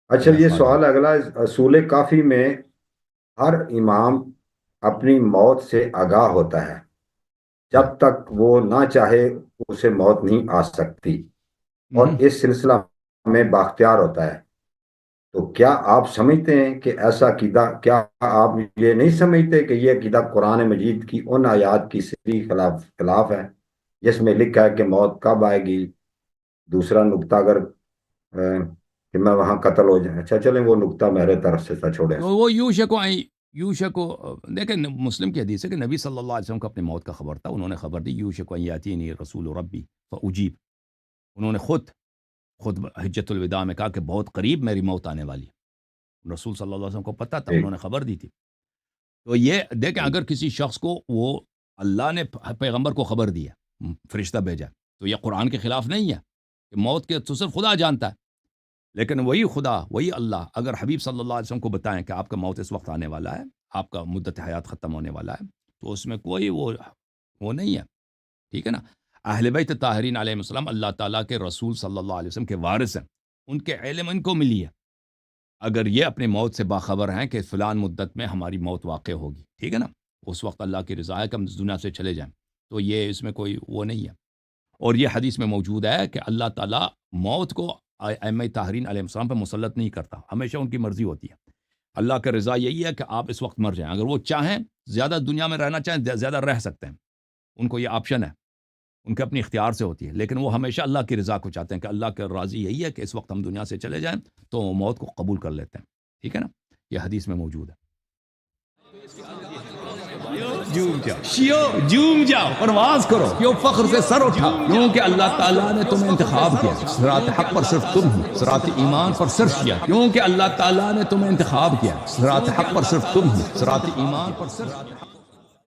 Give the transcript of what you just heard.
اچھا، کیا یہ سوال ہے؟ سوال اگلا، اصول کافی میں ہر امام اپنی موت سے آگاہ ہوتا ہے، ہاں۔ جب تک وہ نہ چاہے اسے موت نہیں آ سکتی، اور ہوں۔ اس سلسلہ میں باختیار ہوتا ہے۔ تو کیا آپ سمجھتے ہیں کہ ایسا عقیدہ، کیا آپ یہ نہیں سمجھتے کہ یہ عقیدہ قرآن مجید کی ان آیات کی صریح خلاف ہے جس میں لکھا ہے کہ موت کب آئے گی؟ دوسرا نقطہ اگر کہ میں وہاں قتل ہو جائیں، اچھا چلیں وہ نقطہ میرے طرف سے تھا، چھوڑیں اس تو وہ یوشک دیکھیں مسلم کی حدیث ہے کہ نبی صلی اللہ علیہ وسلم کو اپنی موت کا خبر تھا، انہوں نے خبر دی یوشک ان یاتینی رسول ربی فاجیب، انہوں نے خود حجت الوداع میں کہا کہ بہت قریب میری موت آنے والی ہے، رسول صلی اللہ علیہ وسلم کو پتہ تھا، ٹھیک انہوں نے خبر دی تھی۔ تو یہ دیکھیں ٹھیک اگر کسی شخص کو وہ اللہ نے پیغمبر کو خبر دی ہے، فرشتہ بھیجا ہے، تو یہ قرآن کے خلاف نہیں ہے کہ موت کے تو صرف خدا جانتا ہے، لیکن وہی خدا وہی اللہ اگر حبیب صلی اللہ علیہ وسلم کو بتائیں کہ آپ کا موت اس وقت آنے والا ہے، آپ کا مدت حیات ختم ہونے والا ہے، تو اس میں کوئی وہ نہیں ہے، ٹھیک ہے نا۔ اہل بیت طاہرین علیہ السلام اللہ تعالیٰ کے رسول صلی اللہ علیہ وسلم کے وارث ہیں، ان کے علم ان کو ملی ہے، اگر یہ اپنی موت سے باخبر ہیں کہ فلان مدت میں ہماری موت واقع ہوگی، ٹھیک ہے نا، اس وقت اللہ کی رضا ہے کہ ہم اس دنیا سے چلے جائیں، تو یہ اس میں کوئی وہ نہیں ہے۔ اور یہ حدیث میں موجود ہے کہ اللہ تعالیٰ موت کو ائمہ طاہرین علیہ السلام پہ مسلط نہیں کرتا، ہمیشہ ان کی مرضی ہوتی ہے۔ اللہ کا رضا یہی ہے کہ آپ اس وقت مر جائیں، اگر وہ چاہیں زیادہ دنیا میں رہنا چاہیں زیادہ رہ سکتے ہیں، ان کو یہ آپشن ہے، ان کے اپنی اختیار سے ہوتی ہے، لیکن وہ ہمیشہ اللہ کی رضا کو چاہتے ہیں کہ اللہ کا راضی یہی ہے کہ اس وقت ہم دنیا سے چلے جائیں، تو وہ موت کو قبول کر لیتے ہیں، ٹھیک ہے نا، یہ حدیث میں موجود ہے۔ جھوم جاؤ شیو، جھوم جاؤ، پرواز کرو، کیوں فخر سے سر اٹھا، کیونکہ اللہ تعالیٰ نے تمہیں انتخاب کیا، صراط حق پر صرف تم ہو، صراط ایمان پر صرف کیا، کیونکہ اللہ تعالیٰ نے تمہیں انتخاب کیا، صراط حق پر صرف تم ہو، صراط ایمان پر صرف